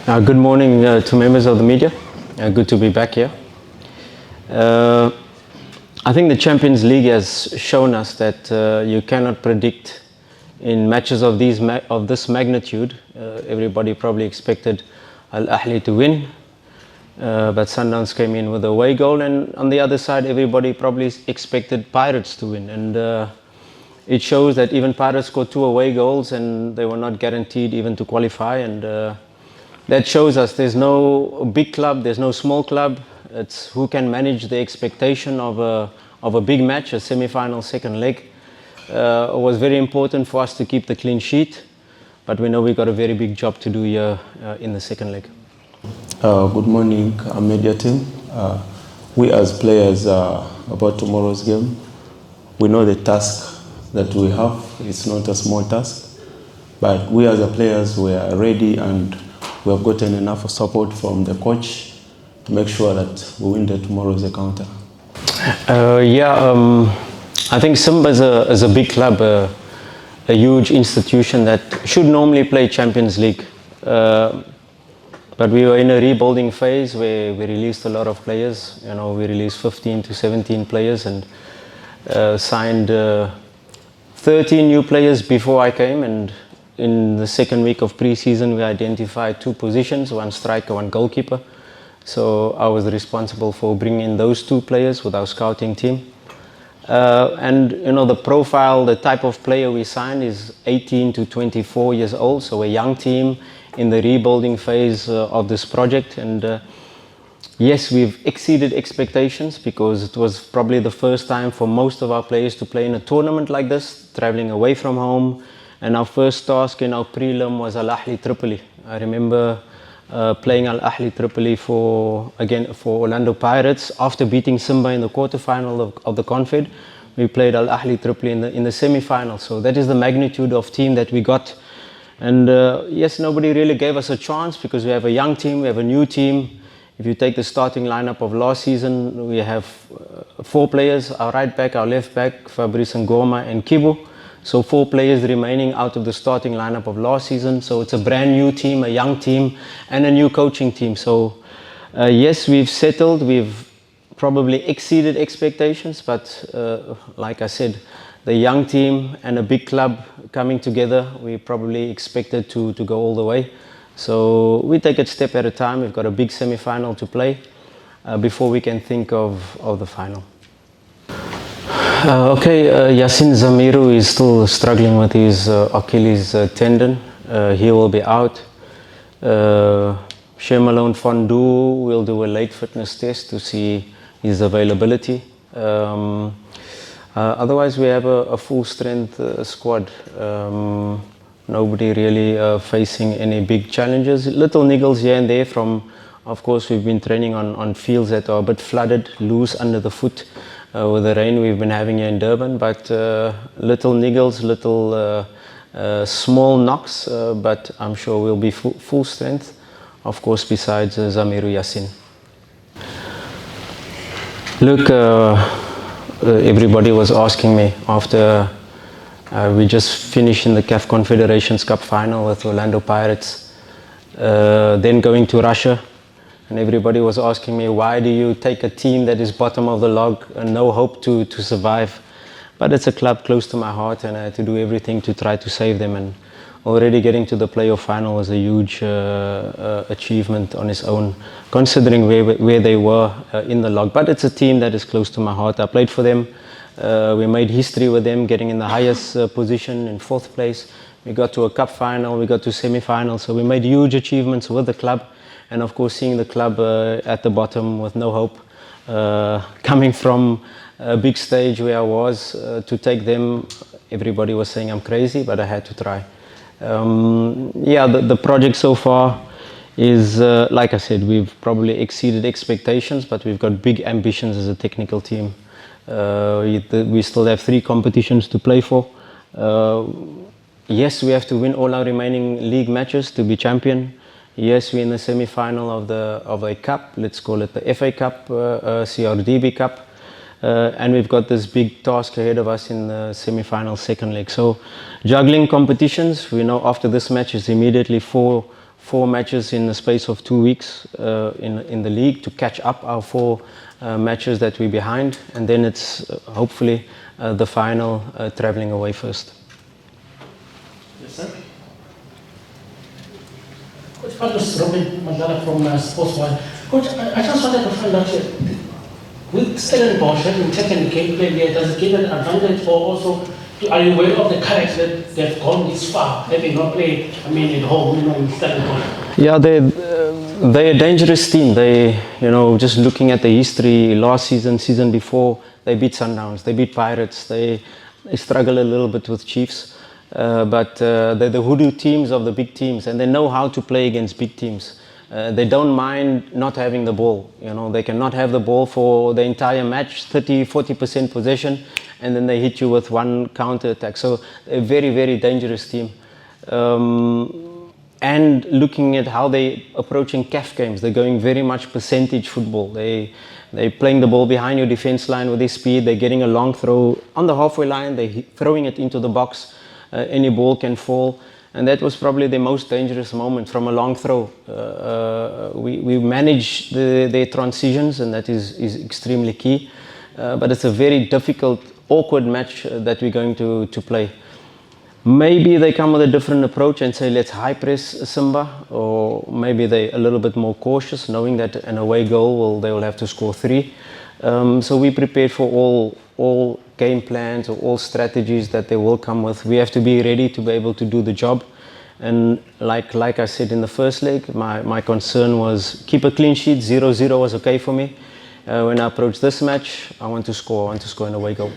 Good morning to members of the media. Good to be back here. I think the Champions League has shown us that you cannot predict in matches of this magnitude. Everybody probably expected Al Ahly to win, but Sundowns came in with a away goal, and on the other side, everybody probably expected Pirates to win. And it shows that even Pirates scored 2 away goals, and they were not guaranteed even to qualify. And that shows us there's no big club, there's no small club. It's who can manage the expectation of a big match, a semi-final second leg. It was very important for us to keep the clean sheet, but we know we've got a very big job to do here in the second leg. Good morning, media team. We as players, about tomorrow's game, we know the task that we have. It's not a small task, but we as players, we are ready, and we have gotten enough support from the coach to make sure that we win tomorrow's encounter. I think Simba is a big club, a huge institution that should normally play Champions League. But we were in a rebuilding phase where we released a lot of players. You know, we released 15 to 17 players and signed 13 new players before I came. And in the second week of pre-season, we identified 2 positions, 1 striker, 1 goalkeeper. So I was responsible for bringing in those 2 players with our scouting team. And you know, the profile, the type of player we signed is 18 to 24 years old, so a young team in the rebuilding phase of this project. And yes, we've exceeded expectations because it was probably the first time for most of our players to play in a tournament like this, traveling away from home. And our first task in our prelim was Al Ahly Tripoli. I remember playing Al Ahly Tripoli for Orlando Pirates after beating Simba in the quarterfinal of the Confed. We played Al Ahly Tripoli in the semi-final. So that is the magnitude of team that we got. And yes, nobody really gave us a chance because we have a young team, we have a new team. If you take the starting lineup of last season, we have 4 players: our right back, our left back, Fabrice Ngoma and Kibu. So 4 players remaining out of the starting lineup of last season. So it's a brand new team, a young team, and a new coaching team. So yes, we've settled. We've probably exceeded expectations. But like I said, the young team and a big club coming together, we probably expected to go all the way. So we take it step at a time. We've got a big semi-final to play before we can think of the final. Yasin Zamiru is still struggling with his Achilles tendon. He will be out. Shemalone Fadlu will do a late fitness test to see his availability. Otherwise, we have a full-strength squad. Nobody really facing any big challenges. Little niggles here and there from, of course, we've been training on fields that are a bit flooded, loose under the foot. With the rain we've been having here in Durban, but little niggles, little small knocks, but I'm sure we'll be full strength, of course, besides Zamiru Yasin. Look, everybody was asking me after we just finished in the CAF Confederations Cup final with Orlando Pirates, then going to Russia. And everybody was asking me, why do you take a team that is bottom of the log and no hope to survive? But it's a club close to my heart, and I had to do everything to try to save them. And already getting to the playoff final was a huge achievement on its own, considering where they were in the log. But it's a team that is close to my heart. I played for them. We made history with them, getting in the highest position in 4th place. We got to a cup final, we got to semi-final. So we made huge achievements with the club. And of course, seeing the club at the bottom with no hope, coming from a big stage where I was, to take them, everybody was saying I'm crazy, but I had to try. The project so far is, like I said, we've probably exceeded expectations, but we've got big ambitions as a technical team. We still have 3 competitions to play for. Yes, we have to win all our remaining league matches to be champion. Yes, we're in the semi-final of a cup. Let's call it the FA Cup, CRDB Cup. And we've got this big task ahead of us in the semi-final second leg. So juggling competitions, we know after this match is immediately four 4 matches in the space of 2 weeks in the league to catch up our 4 matches that we're behind, and then it's hopefully the final traveling away first. Yes, sir. Coach Fadlu, Robin Mandala from Sportswide. Coach, I just wanted to find out with Stellenbosch having taken the game plan here, does it give an advantage, or also are you aware of the character that they've gone this far, having not played, at home, in Stellenbosch? Yeah, they're a dangerous team. They, just looking at the history, last season, season before, they beat Sundowns, they beat Pirates, they struggle a little bit with Chiefs, but they're the hoodoo teams of the big teams, and they know how to play against big teams. They don't mind not having the ball. They cannot have the ball for the entire match, 30-40% possession, and then they hit you with one counter attack. So a very, very dangerous team. And looking at how they're approaching CAF games, they're going very much percentage football. They're playing the ball behind your defense line with their speed. They're getting a long throw on the halfway line. They're throwing it into the box. Any ball can fall. And that was probably the most dangerous moment from a long throw. We manage their transitions, and that is extremely key. But it's a very difficult, awkward match that we're going to play. Maybe they come with a different approach and say, let's high press Simba, or maybe they're a little bit more cautious, knowing that an away goal, they will have to score 3. So we prepared for all game plans or all strategies that they will come with. We have to be ready to be able to do the job. And like I said in the first leg, my concern was keep a clean sheet. 0-0 was okay for me. When I approach this match, I want to score an away goal.